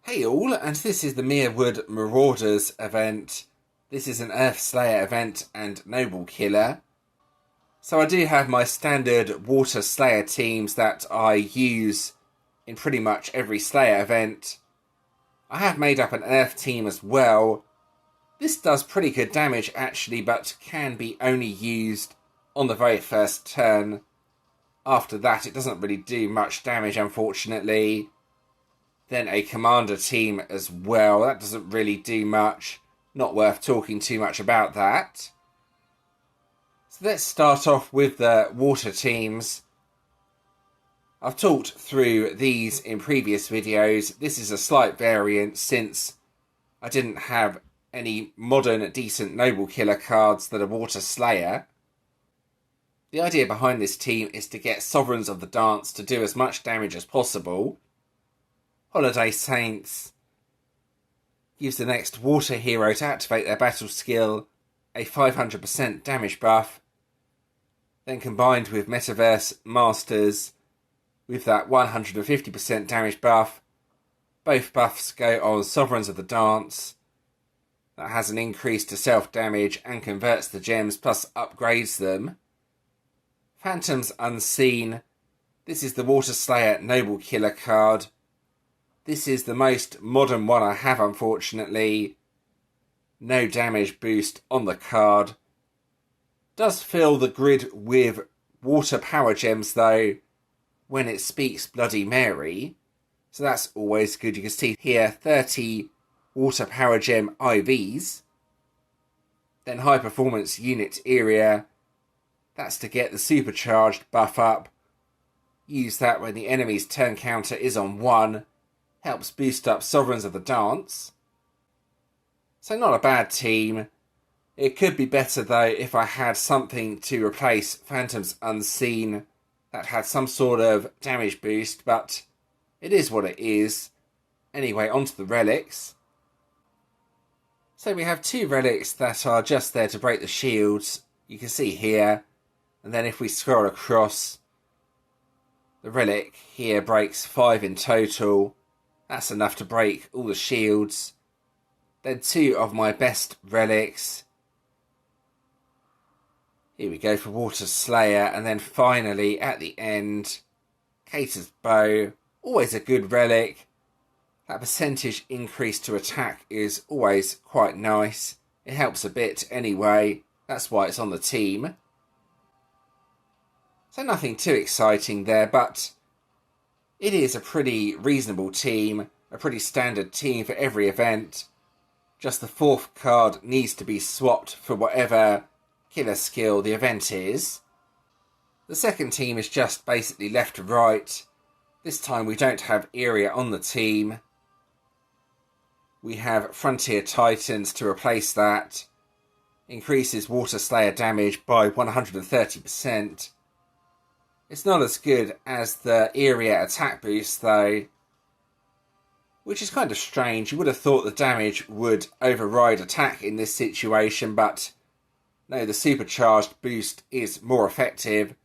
Hey all, and this is the Meerwood Marauders event. This is an Earth Slayer event and Noble Killer. So I do have my standard Water Slayer teams that I use in pretty much every Slayer event. I have made up an Earth team as well. This does pretty good damage actually, but can be only used on the very first turn. After that it doesn't really do much damage, unfortunately. Then a commander team as well. That doesn't really do much. Not worth talking too much about that. So let's start off with the water teams. I've talked through these in previous videos. This is a slight variant since I didn't have any modern decent Noble Killer cards that are Water Slayer. The idea behind this team is to get Sovereigns of the Dance to do as much damage as possible. Holiday Saints gives the next water hero to activate their battle skill a 500% damage buff. Then combined with Meerwood Masters with that 150% damage buff, both buffs go on Sovereigns of the Dance. That has an increase to self-damage and converts the gems plus upgrades them. Phantoms Unseen. This is the Water Slayer Noble Killer card. This is the most modern one I have, unfortunately. No damage boost on the card. Does fill the grid with water power gems though when it speaks Bloody Mary. So that's always good. You can see here 30 water power gem IVs. Then high performance unit area. That's to get the supercharged buff up. Use that when the enemy's turn counter is on 1. Helps boost up Sovereigns of the Dance. So not a bad team. It could be better though if I had something to replace Phantoms Unseen that had some sort of damage boost, but it is what it is. Anyway, onto the relics. So we have 2 relics that are just there to break the shields. You can see here. And then if we scroll across, the relic here breaks 5 in total. That's enough to break all the shields. Then 2 of my best relics. Here we go for Water Slayer. And then finally, at the end, Cater's Bow. Always a good relic. That percentage increase to attack is always quite nice. It helps a bit anyway. That's why it's on the team. So nothing too exciting there, but it is a pretty reasonable team, a pretty standard team for every event. Just the 4th card needs to be swapped for whatever killer skill the event is. The second team is just basically left to right. This time we don't have area on the team. We have Frontier Titans to replace that. Increases Water Slayer damage by 130%. It's not as good as the area attack boost though, which is kind of strange. You would have thought the damage would override attack in this situation, but no, the supercharged boost is more effective.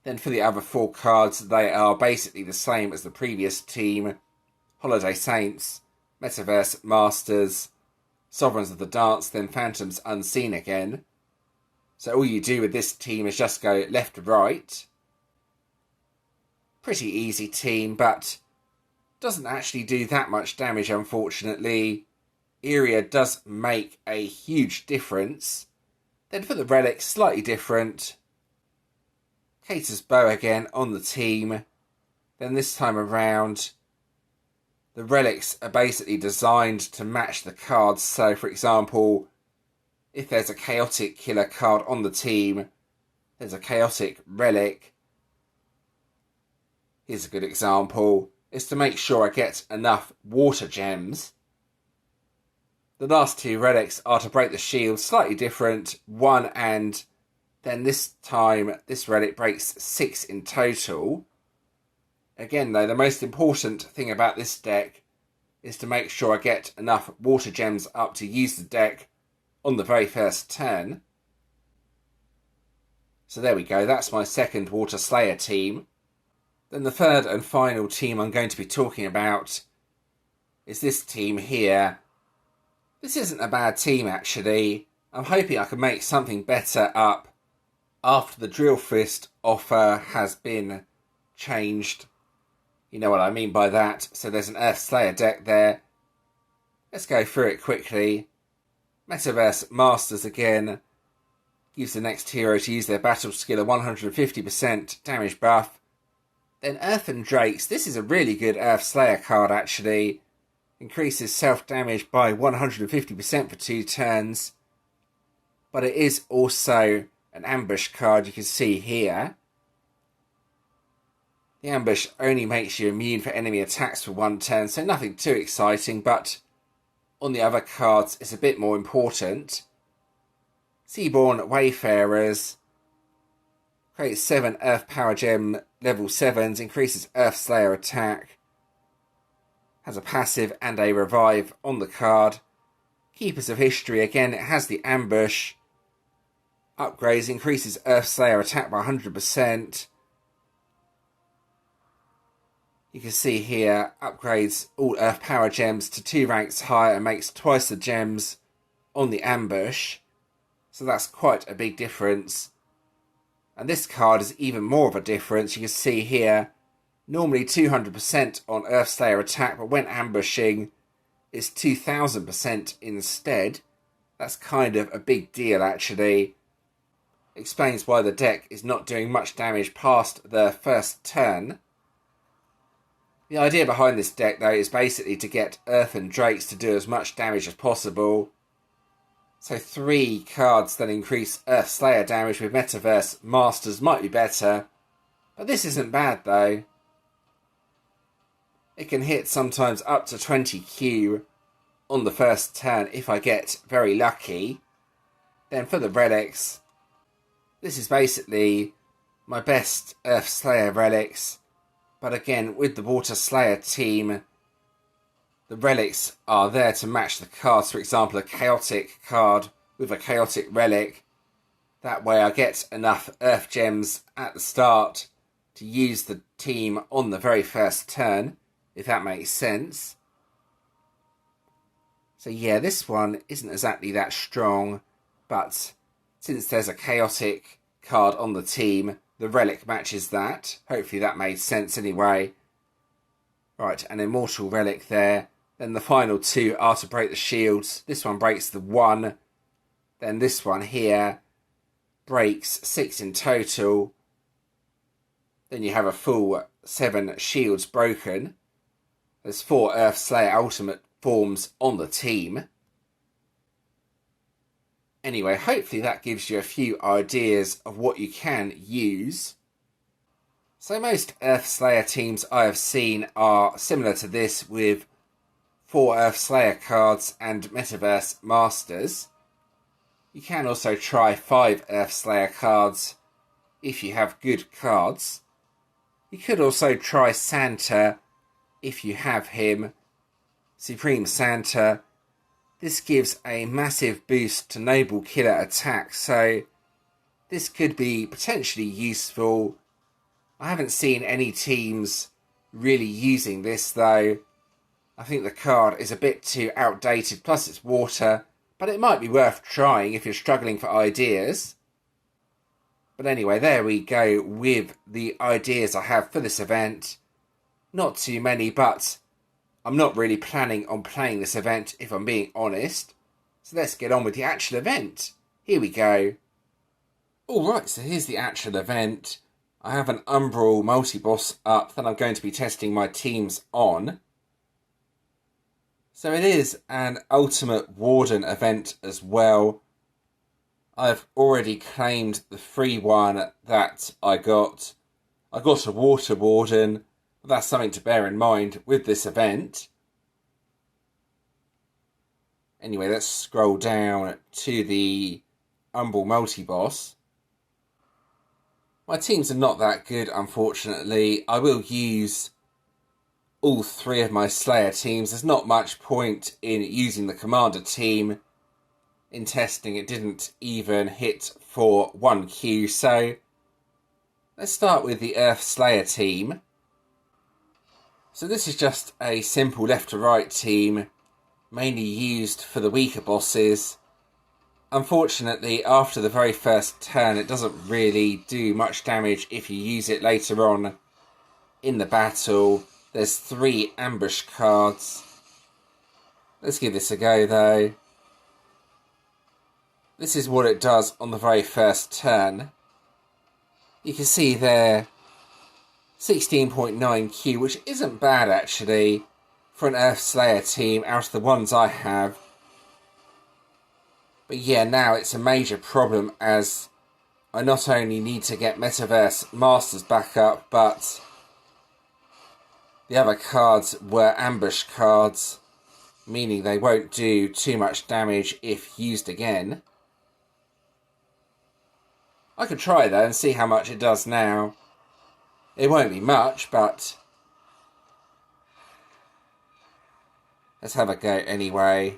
Then for the other 4 cards, they are basically the same as the previous team. Holiday Saints, Meerwood Masters, Sovereigns of the Dance, then Phantoms Unseen again. So all you do with this team is just go left to right. Pretty easy team, but doesn't actually do that much damage, unfortunately. Area does make a huge difference. Then for the relics, slightly different. Cater's Bow again on the team. Then this time around, the relics are basically designed to match the cards. So for example, if there's a chaotic killer card on the team, there's a chaotic relic. Here's a good example. It's to make sure I get enough water gems. The last 2 relics are to break the shield, slightly different. 1 and then this time this relic breaks 6 in total. Again though, the most important thing about this deck is to make sure I get enough water gems up to use the deck on the very first turn. So there we go, that's my second Water Slayer team. Then the third and final team I'm going to be talking about is this team here. This isn't a bad team, actually. I'm hoping I can make something better up after the Drill Fist offer has been changed. You know what I mean by that. So there's an Earth Slayer deck there. Let's go through it quickly. Metaverse Masters again. Gives the next hero to use their battle skill a 150% damage buff. Then Earthen Drakes. This is a really good Earth Slayer card, actually. Increases self-damage by 150% for 2 turns. But it is also an ambush card, you can see here. The ambush only makes you immune for enemy attacks for 1 turn, so nothing too exciting, but on the other cards it's a bit more important. Seaborn Wayfarers. Creates 7 Earth Power Gem level 7s, increases Earth Slayer attack. Has a passive and a revive on the card. Keepers of History, again it has the ambush. Upgrades, increases Earth Slayer attack by 100%. You can see here, upgrades all Earth Power Gems to 2 ranks higher and makes twice the gems on the ambush. So that's quite a big difference. And this card is even more of a difference. You can see here, normally 200% on Earth Slayer attack, but when ambushing, it's 2000% instead. That's kind of a big deal, actually. Explains why the deck is not doing much damage past the first turn. The idea behind this deck, though, is basically to get Earthen Drakes to do as much damage as possible. So 3 cards that increase Earth Slayer damage with Metaverse Masters might be better. But this isn't bad, though. It can hit sometimes up to 20Q on the first turn if I get very lucky. Then for the relics, this is basically my best Earth Slayer relics. But again, with the Water Slayer team, the relics are there to match the cards. For example, a Chaotic card with a Chaotic relic. That way I get enough Earth Gems at the start to use the team on the very first turn, if that makes sense. So yeah, this one isn't exactly that strong, but since there's a Chaotic card on the team, the relic matches that. Hopefully that made sense anyway. Right, an Immortal relic there. Then the final 2 are to break the shields. This one breaks the 1. Then this one here breaks 6 in total. Then you have a full 7 shields broken. There's 4 Earth Slayer ultimate forms on the team. Anyway, hopefully that gives you a few ideas of what you can use. So most Earth Slayer teams I have seen are similar to this, with 4 Earth Slayer cards and Metaverse Masters. You can also try 5 Earth Slayer cards if you have good cards. You could also try Santa if you have him. Supreme Santa. This gives a massive boost to Noble Killer attack, so this could be potentially useful. I haven't seen any teams really using this, though. I think the card is a bit too outdated, plus it's water, but it might be worth trying if you're struggling for ideas. But anyway, there we go with the ideas I have for this event. Not too many, but I'm not really planning on playing this event, if I'm being honest. So let's get on with the actual event. Here we go. Alright, so here's the actual event. I have an Umbral multi-boss up that I'm going to be testing my teams on. So it is an Ultimate Warden event as well. I've already claimed the free one that I got. I got a Water Warden. That's something to bear in mind with this event. Anyway, let's scroll down to the Umbral multi-boss. My teams are not that good, unfortunately. I will use all 3 of my Slayer teams. There's not much point in using the Commander team. In testing, it didn't even hit for 1Q, so let's start with the Earth Slayer team. So this is just a simple left to right team, mainly used for the weaker bosses. Unfortunately, after the very first turn, it doesn't really do much damage if you use it later on in the battle. There's 3 ambush cards. Let's give this a go though. This is what it does on the very first turn. You can see there 16.9Q, which isn't bad actually for an Earthslayer team out of the ones I have. But yeah, now it's a major problem as I not only need to get Metaverse Masters back up, but the other cards were ambush cards, meaning they won't do too much damage if used again. I could try though and see how much it does now. It won't be much, but let's have a go anyway.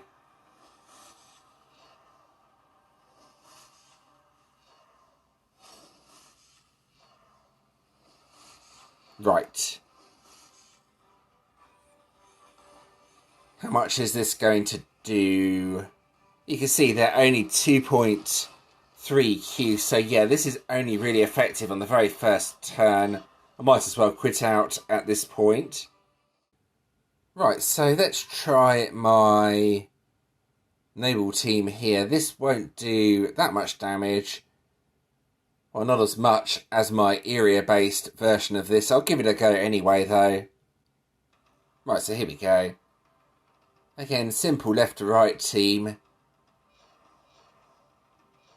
Right. How much is this going to do? You can see they're only 2.3Q, so yeah, this is only really effective on the very first turn. I might as well quit out at this point. Right, so let's try my Noble team here. This won't do that much damage. Well, not as much as my area-based version of this. I'll give it a go anyway, though. Right, so here we go. Again, simple left to right team.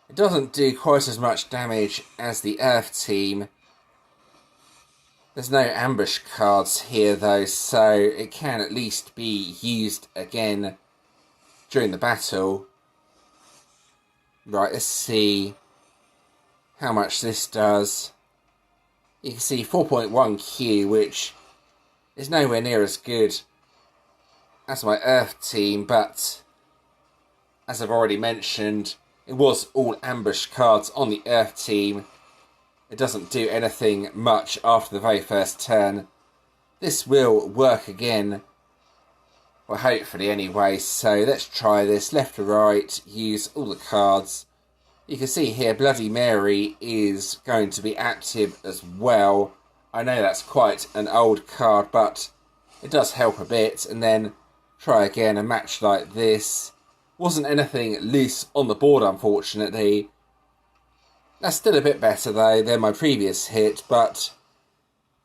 It doesn't do quite as much damage as the Earth team. There's no ambush cards here though, so it can at least be used again during the battle. Right, let's see how much this does. You can see 4.1Q, which is nowhere near as good as my Earth team, but as I've already mentioned, it was all ambush cards on the Earth team. It doesn't do anything much after the very first turn. This will work again. Well, hopefully anyway. So let's try this. Left to right. Use all the cards. You can see here Bloody Mary is going to be active as well. I know that's quite an old card, but it does help a bit. And then try again a match like this. Wasn't anything loose on the board, unfortunately. That's still a bit better, though, than my previous hit, but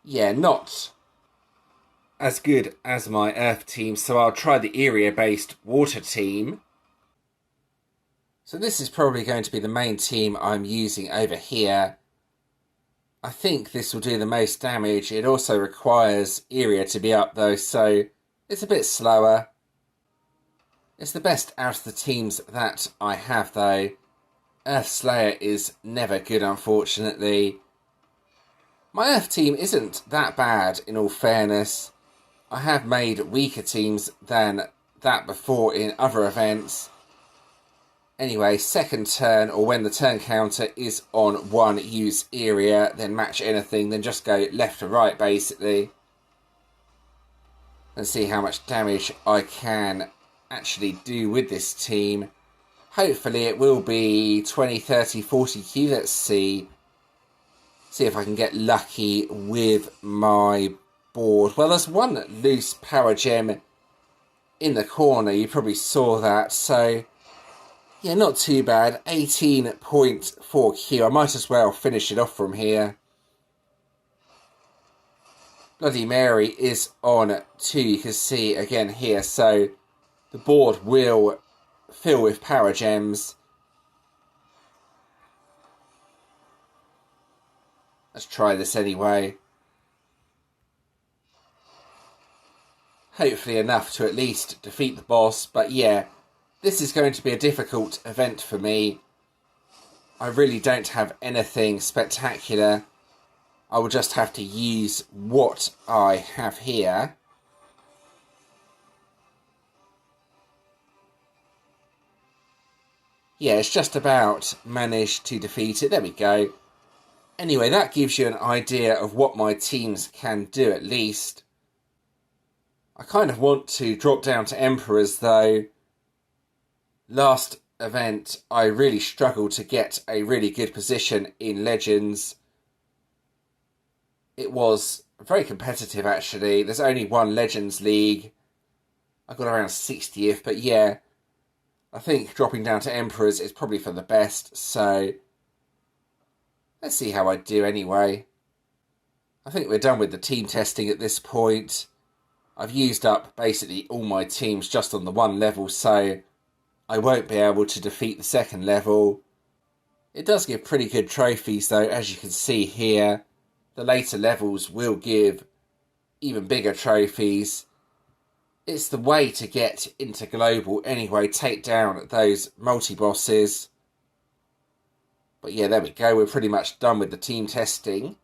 yeah, not as good as my Earth team, so I'll try the area-based Water team. So this is probably going to be the main team I'm using over here. I think this will do the most damage. It also requires area to be up, though, so it's a bit slower. It's the best out of the teams that I have, though. Earthslayer is never good, unfortunately. My Earth team isn't that bad, in all fairness. I have made weaker teams than that before in other events. Anyway, second turn, or when the turn counter is on 1, use area, then match anything, then just go left to right, basically. And see how much damage I can actually do with this team. Hopefully it will be 20, 30, 40Q. Let's see. See if I can get lucky with my board. Well, there's one loose power gem in the corner. You probably saw that. So, yeah, not too bad. 18.4Q. I might as well finish it off from here. Bloody Mary is on 2. You can see again here. So, the board will fill with power gems. Let's try this anyway. Hopefully enough to at least defeat the boss, but yeah, this is going to be a difficult event for me. I really don't have anything spectacular. I will just have to use what I have here. Yeah, it's just about managed to defeat it. There we go. Anyway, that gives you an idea of what my teams can do at least. I kind of want to drop down to Emperors though. Last event, I really struggled to get a really good position in Legends. It was very competitive actually. There's only one Legends League. I got around 60th, but yeah, I think dropping down to Emperors is probably for the best, so let's see how I do anyway. I think we're done with the team testing at this point. I've used up basically all my teams just on the one level, so I won't be able to defeat the second level. It does give pretty good trophies though, as you can see here. The later levels will give even bigger trophies. It's the way to get into global anyway, take down those multi-bosses. But yeah, there we go, we're pretty much done with the team testing.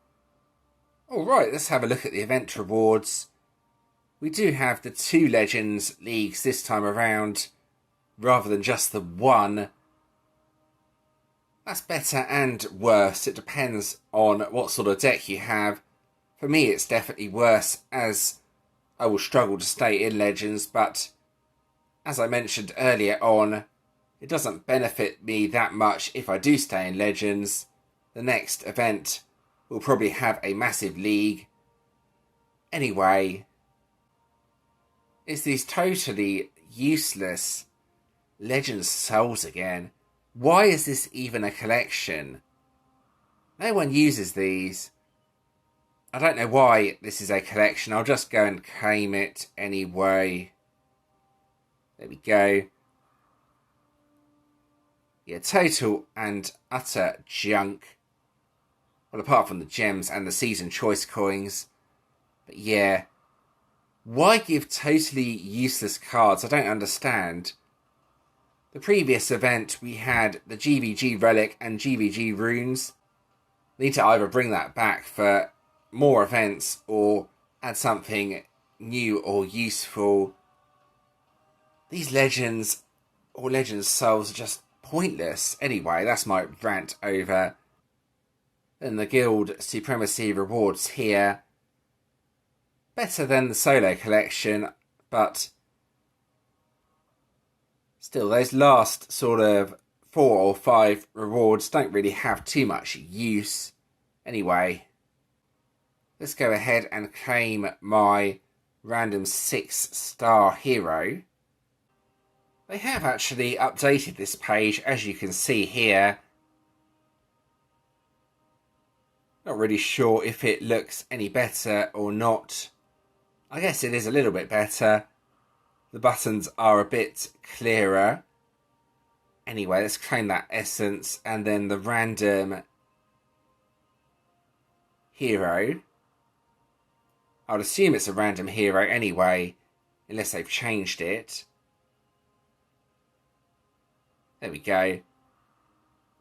Alright, let's have a look at the event rewards. We do have the 2 Legends Leagues this time around, rather than just the one. That's better and worse. It depends on what sort of deck you have. For me, it's definitely worse, as I will struggle to stay in Legends, but as I mentioned earlier on, it doesn't benefit me that much if I do stay in Legends. The next event will probably have a massive league. Anyway, it's these totally useless Legends Souls again. Why is this even a collection? No one uses these. I don't know why this is a collection. I'll just go and claim it anyway. There we go. Yeah, total and utter junk. Well, apart from the gems and the season choice coins. But yeah. Why give totally useless cards? I don't understand. The previous event, we had the GVG Relic and GVG Runes. Need to either bring that back for more events or add something new or useful. These Legends or Legends Souls are just pointless. Anyway, that's my rant over. Then the Guild Supremacy rewards here. Better than the solo collection, but still, those last sort of 4 or 5 rewards don't really have too much use. Anyway, let's go ahead and claim my random 6-star hero. They have actually updated this page, as you can see here. Not really sure if it looks any better or not. I guess it is a little bit better. The buttons are a bit clearer. Anyway, let's claim that essence and then the random hero. I would assume it's a random hero anyway, unless they've changed it. There we go.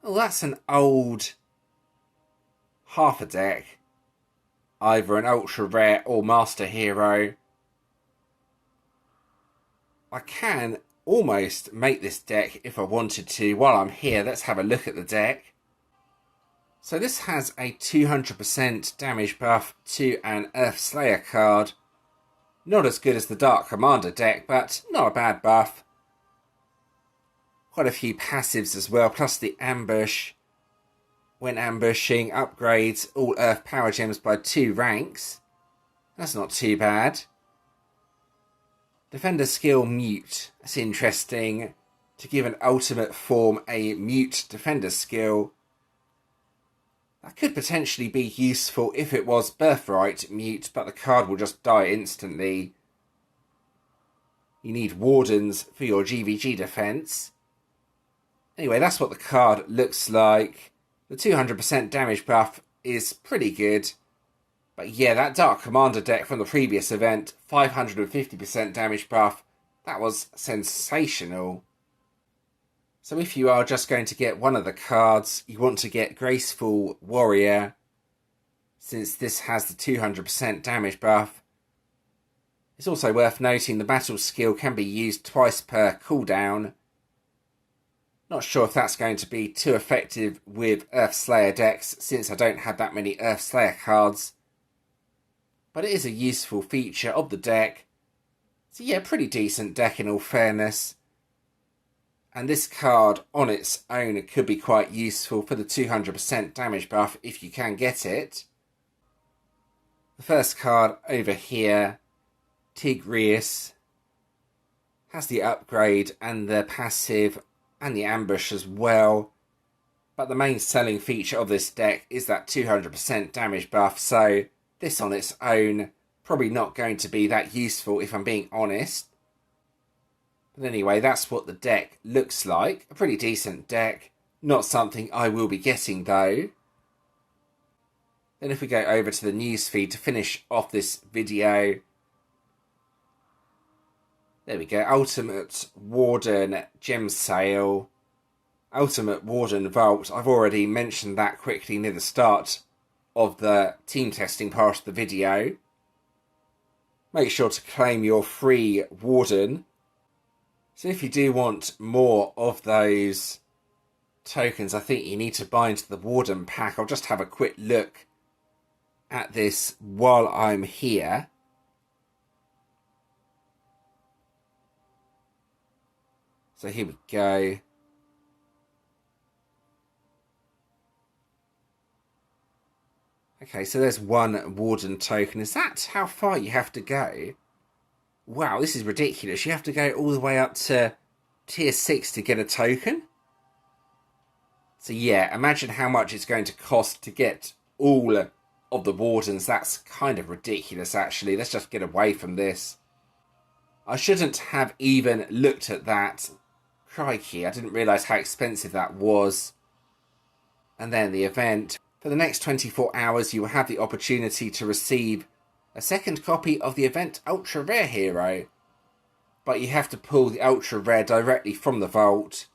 Oh, that's an old half a deck. Either an ultra rare or master hero. I can almost make this deck if I wanted to. While I'm here, let's have a look at the deck. So this has a 200% damage buff to an Earth Slayer card. Not as good as the Dark Commander deck, but not a bad buff. Quite a few passives as well, plus the ambush. When ambushing, upgrades all Earth Power Gems by 2 ranks. That's not too bad. Defender skill Mute. That's interesting. To give an ultimate form a Mute Defender skill. That could potentially be useful if it was Birthright Mute, but the card will just die instantly. You need Wardens for your GVG defense. Anyway, that's what the card looks like. The 200% damage buff is pretty good. But yeah, that Dark Commander deck from the previous event, 550% damage buff, that was sensational. So if you are just going to get one of the cards, you want to get Graceful Warrior, since this has the 200% damage buff. It's also worth noting the battle skill can be used twice per cooldown. Not sure if that's going to be too effective with Earth Slayer decks, since I don't have that many Earth Slayer cards. But it is a useful feature of the deck. So yeah, pretty decent deck in all fairness. And this card on its own could be quite useful for the 200% damage buff if you can get it. The first card over here, Tigreus, has the upgrade and the passive and the ambush as well. But the main selling feature of this deck is that 200% damage buff, so this on its own probably not going to be that useful if I'm being honest. But anyway, that's what the deck looks like. A pretty decent deck. Not something I will be getting though. Then if we go over to the newsfeed to finish off this video. There we go. Ultimate Warden Gem Sale. Ultimate Warden Vault. I've already mentioned that quickly near the start of the team testing part of the video. Make sure to claim your free Warden. So if you do want more of those tokens, I think you need to buy into the Warden pack. I'll just have a quick look at this while I'm here. So here we go. Okay, so there's one Warden token. Is that how far you have to go? Wow, this is ridiculous. You have to go all the way up to tier 6 to get a token? So yeah, imagine how much it's going to cost to get all of the Wardens. That's kind of ridiculous, actually. Let's just get away from this. I shouldn't have even looked at that. Crikey, I didn't realise how expensive that was. And then the event. For the next 24 hours, you will have the opportunity to receive a second copy of the event Ultra Rare Hero. But you have to pull the Ultra Rare directly from the vault,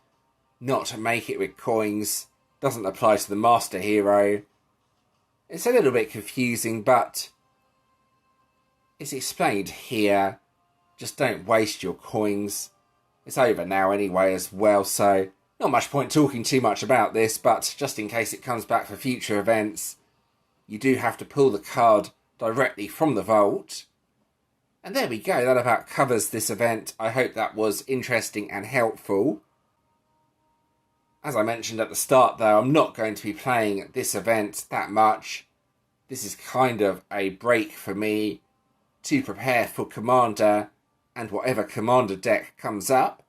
not make it with coins. Doesn't apply to the Master Hero. It's a little bit confusing, but it's explained here. Just don't waste your coins. It's over now anyway as well, so not much point talking too much about this, but just in case it comes back for future events, you do have to pull the card directly from the vault. And there we go, that about covers this event. I hope that was interesting and helpful. As I mentioned at the start though, I'm not going to be playing this event that much. This is kind of a break for me to prepare for Commander and whatever Commander deck comes up.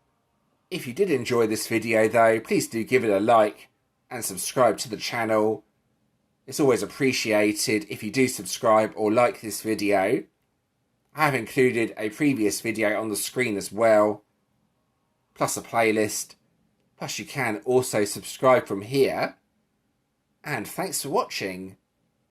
If you did enjoy this video though, please do give it a like and subscribe to the channel. It's always appreciated if you do subscribe or like this video. I have included a previous video on the screen as well, plus a playlist. Plus you can also subscribe from here. And thanks for watching.